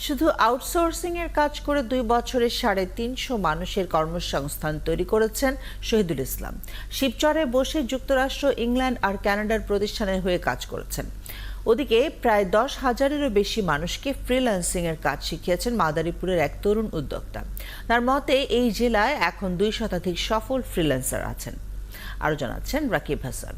শুধু আউটসোর্সিং এর কাজ করে 2 বছরে 350 মানুষের কর্মসংস্থান তৈরি করেছেন শহীদুল ইসলাম। শিবচরে বসে যুক্তরাষ্ট্র, ইংল্যান্ড আর কানাডার প্রতিষ্ঠানের হয়ে কাজ করেছেন। ওদিকে প্রায় 10,000-এরও বেশি মানুষকে ফ্রিল্যান্সিং এর কাজ শিখিয়েছেন মাদারীপুরের এক তরুণ উদ্যোক্তা। তার মতে এই জেলায় এখন 2 শতাধিক সফল ফ্রিল্যান্সার আছেন। আরও জানাচ্ছেন রাকিব হাসান।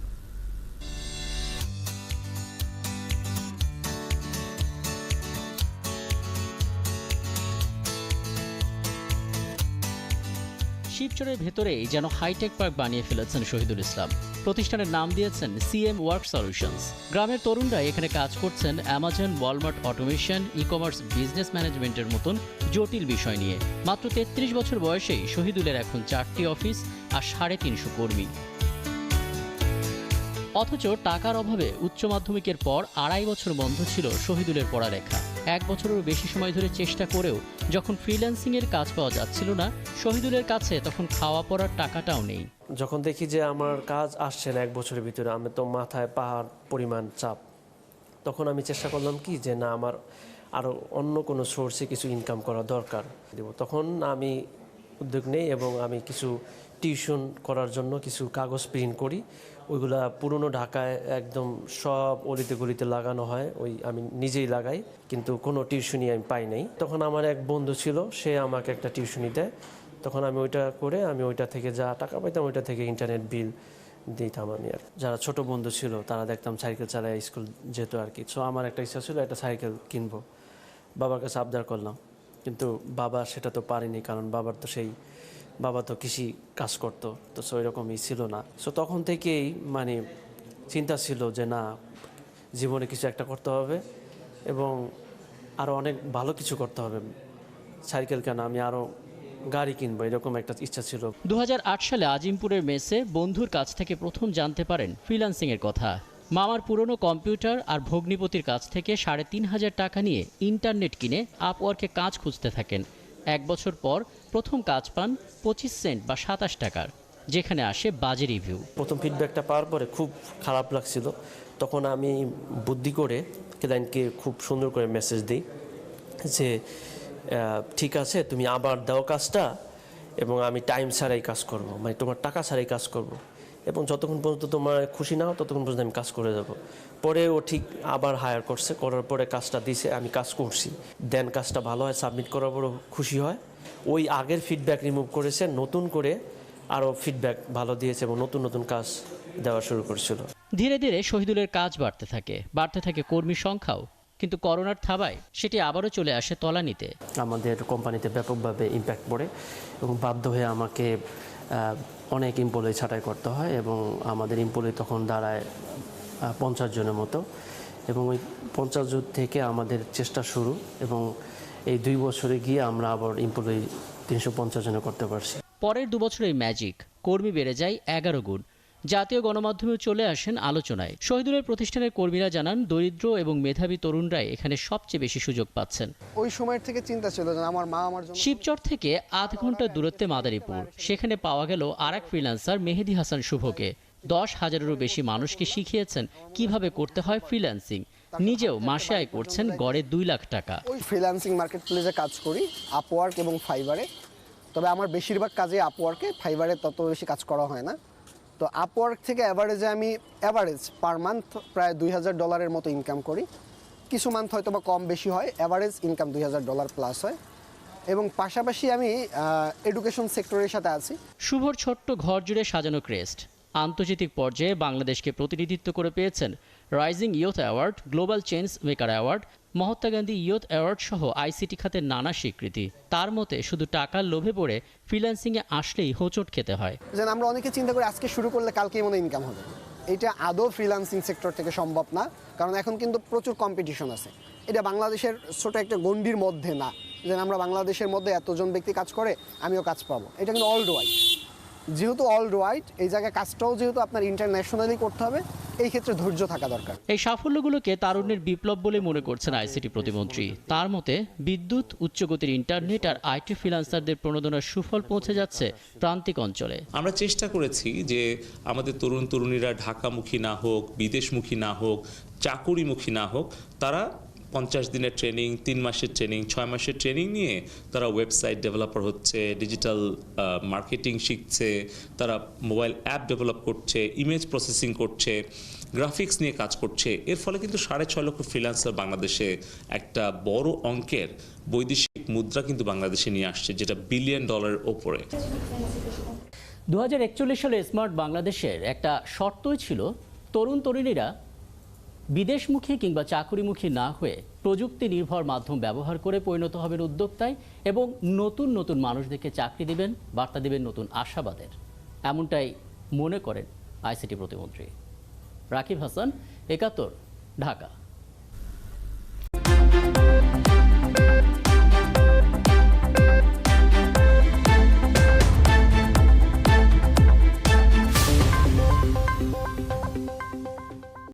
শিবচরের ভেতরেই যেন হাইটেক পার্ক বানিয়ে ফেলেছেন শহীদুল ইসলাম। প্রতিষ্ঠানের নাম দিয়েছেন সিএম ওয়ার্ক সলিউশনস। গ্রামের তরুণরা এখানে কাজ করছেন Amazon, Walmart automation, e-commerce, business ম্যানেজমেন্টের মতন জটিল বিষয় নিয়ে। মাত্র 33 বছর বয়সেই শহীদুলের এখন 4টি অফিস আর 350 কর্মী। অথচ টাকার অভাবে উচ্চ মাধ্যমিকের পর 2.5 বছর বন্ধ ছিল শহীদুলের পড়ালেখা। 1 বছরেরও বেশি সময় ধরে চেষ্টা করেও যখন ফ্রিল্যান্সিং এর কাজ পাওয়া যাচ্ছিল না, শহীদুলের কাছে তখন খাওয়া পড়ার টাকাটাও নেই। যখন দেখি যে আমার কাজ আসছে না 1 বছরের ভিতরে, আমি তো মাথায় পাহাড় পরিমাণ চাপ, তখন আমি চেষ্টা করলাম কি যে না, আমার আরও অন্য কোনো সোর্সে কিছু ইনকাম করা দরকার। তখন আমি উদ্যোগ নেই এবং আমি কিছু টিউশন করার জন্য কিছু কাগজ প্রিন্ট করি। ওইগুলা পুরনো ঢাকায় একদম সব অলিতে গলিতে লাগানো হয়, ওই আমি নিজেই লাগাই, কিন্তু কোনো টিউশনি আমি পাই নাই। তখন আমার এক বন্ধু ছিল, সে আমাকে একটা টিউশনি দেয়। তখন আমি ওইটা করে আমি ওইটা থেকে যা টাকা পাইতাম ওইটা থেকে ইন্টারনেট বিল দিতাম আমি। আর যারা ছোট বন্ধু ছিল তারা দেখতাম সাইকেল চালায় স্কুল যেত আর কি। সো আমার একটা ইচ্ছা ছিল একটা সাইকেল কিনবো, বাবার কাছে আবদার করলাম, কিন্তু বাবা সেটা তো পারেনি, কারণ বাবা তো কৃষি কাজ করতো, তো সো এরকমই ছিল না। সো তখন থেকেই মানে চিন্তা ছিল যে না, জীবনে কিছু একটা করতে হবে এবং আরও অনেক ভালো কিছু করতে হবে। সাইকেল কেন, আমি আরও গাড়ি কিনবো, এরকম একটা ইচ্ছা ছিল। 2008 সালে আজিমপুরের মেসে বন্ধুর কাছ থেকে প্রথম জানতে পারেন ফ্রিল্যান্সিং এর কথা। মামার পুরনো কম্পিউটার আর ভগ্নিপতির কাছ থেকে 3,500 টাকা নিয়ে ইন্টারনেট কিনে আপওয়ার্কে কাজ খুঁজতে থাকেন। 1 বছর পর প্রথম কাজ পান 25 সেন্ট বা 27 টাকার, যেখানে আসে বাজে রিভিউ। প্রথম ফিডব্যাকটা পাওয়ার পরে খুব খারাপ লাগছিল। তখন আমি বুদ্ধি করে ক্লায়েন্টকে খুব সুন্দর করে মেসেজ দিই যে ঠিক আছে, তুমি আবার দাও কাজটা এবং আমি টাইম ছাড়াই কাজ করব, মানে তোমার টাকা ছাড়াই কাজ করব, এবং যতক্ষণ পর্যন্ত তোমার খুশি না হও ততক্ষণ পর্যন্ত আমি কাজ করে যাব। পরে ও ঠিক আবার হায়ার করছে, করার পরে কাজটা দিছে, আমি কাজ করছি, দেন কাজটা ভালো হয়, সাবমিট করার পরও খুশি হয়। ওই আগের ফিডব্যাক রিমুভ করেছে, নতুন করে আরও ফিডব্যাক ভালো দিয়েছে এবং নতুন নতুন কাজ দেওয়া শুরু করেছিল। ধীরে ধীরে শহীদুলের কাজ বাড়তে থাকে কর্মী সংখ্যাও, কিন্তু করোনার থাবায় সেটি আবারও চলে আসে তলানিতে। আমাদের কোম্পানিতে ব্যাপকভাবে ইম্প্যাক্ট পড়ে এবং বাধ্য হয়ে আমাকে অনেক এমপ্লয়ি ছাঁটাই করতে হয় এবং আমাদের এমপ্লয়ি তখন দাঁড়ায় 50 জনের মতো, এবং ওই 50 জন থেকে আমাদের চেষ্টা শুরু, এবং এই 2 বছরে গিয়ে আমরা আবার এমপ্লয়ি 350 জনে করতে পারছি। পরের 2 বছরেই ম্যাজিক, কর্মী বেড়ে যায় 11 গুণ। জাতীয় গণমাধ্যমেও চলে আসেন আলোচনায়। শহীদুলের প্রতিষ্ঠানের কর্মীরা জানান, দরিদ্র এবং মেধাবী তরুণরাই এখানে সবচেয়ে বেশি সুযোগ পাচ্ছেন। ওই সময়ের থেকে চিন্তা ছিল যে আমার মা আমার জন্য। শিবচর থেকে আধ ঘন্টা দূরত্বে মাদারীপুর, সেখানে পাওয়া গেল আরেক ফ্রিল্যান্সার মেহেদি হাসান শুভকে। 10,000-এরও বেশি মানুষকে শিখিয়েছেন কিভাবে করতে হয় ফ্রিল্যান্সিং। নিজেও মাসে আয় করছেন গড়ে 2 লাখ টাকা। ওই ফ্রিল্যান্সিং মার্কেট প্লেসে কাজ করি, আপওয়ার্ক এবং ফাইবারে। তবে আমার বেশিরভাগ কাজে আপওয়ার্কে, ফাইবারে তত বেশি কাজ করা হয় না। তো আপওয়ার্ক থেকে আমি অ্যাভারেজ পার মান্থ প্রায় $2,000 মতো ইনকাম করি। কিছু মান্থ হয়তো বা কম বেশি হয়, অ্যাভারেজ ইনকাম $2,000 প্লাস হয়। এবং পাশাপাশি আমি এডুকেশন সেক্টরের সাথে আছি। শুভর ছোট্ট ঘর জুড়ে সাজানো ক্রেস্ট। আন্তর্জাতিক পর্যায়ে বাংলাদেশকে প্রতিনিধিত্ব করে পেয়েছেন rising youth award, global change maker award, Mahatma Gandhi youth award সহ আইসিটি খাতের নানা স্বীকৃতি। তার মতে শুধু টাকার লোভে পড়ে ফ্রিল্যান্সিংয়ে আসলেই হোঁচট খেতে হয়। যেন আমরা অনেকে চিন্তা করি আজকে শুরু করলে কালকেই মনে ইনকাম হবে। এটা আদৌ ফ্রিল্যান্সিং সেক্টর থেকে সম্ভব না, কারণ এখন কিন্তু প্রচুর কম্পিটিশন আছে। এটা বাংলাদেশের ছোট একটা গণ্ডির মধ্যে না, যেন আমরা বাংলাদেশের মধ্যে এতজন ব্যক্তি কাজ করে আমিও কাজ পাবো। এটা কিন্তু অল ওয়াইড, যেহেতু অল ওয়াইড, এই জায়গায় কাজটাও যেহেতু আপনার ইন্টারন্যাশনালি করতে হবে, এই ক্ষেত্রে ধৈর্য থাকা দরকার। এই সাফল্যগুলোকে তারুণ্যের বিপ্লব বলে মনে করছেন আইসিটি প্রতিমন্ত্রী। তার মতে বিদ্যুৎ, উচ্চগতির ইন্টারনেট আর আইটি ফ্রিল্যান্সারদের প্রণোদনার সুফল পৌঁছে যাচ্ছে প্রান্তিক অঞ্চলে। আমরা চেষ্টা করেছি যে আমাদের তরুণ তরুণীরা ঢাকামুখী না হোক, বিদেশমুখী না হোক, চাকুরিমুখী না হোক, তারা 50 দিনের ট্রেনিং, 3 মাসের ট্রেনিং, 6 মাসের ট্রেনিং নিয়ে তারা ওয়েবসাইট ডেভেলপার হচ্ছে, ডিজিটাল মার্কেটিং শিখছে, তারা মোবাইল অ্যাপ ডেভেলপ করছে, ইমেজ প্রসেসিং করছে, গ্রাফিক্স নিয়ে কাজ করছে। এর ফলে কিন্তু 6.5 লক্ষ ফ্রিল্যান্সার বাংলাদেশে একটা বড় অঙ্কের বৈদেশিক মুদ্রা কিন্তু বাংলাদেশে নিয়ে আসছে, যেটা $1 বিলিয়ন ওপরে। 2041 সালে স্মার্ট বাংলাদেশের একটা শর্তই ছিল তরুণ তরুণীরা বিদেশমুখী কিংবা চাকুরিমুখী না হয়ে প্রযুক্তি নির্ভর মাধ্যম ব্যবহার করে পরিণত হবেন উদ্যোক্তায় এবং নতুন নতুন মানুষদেরকে চাকরি দিবেন, বার্তা দিবেন নতুন আশাবাদের। এমনটাই মনে করেন আইসিটি প্রতিমন্ত্রী রাকিব হাসান, 71, ঢাকা।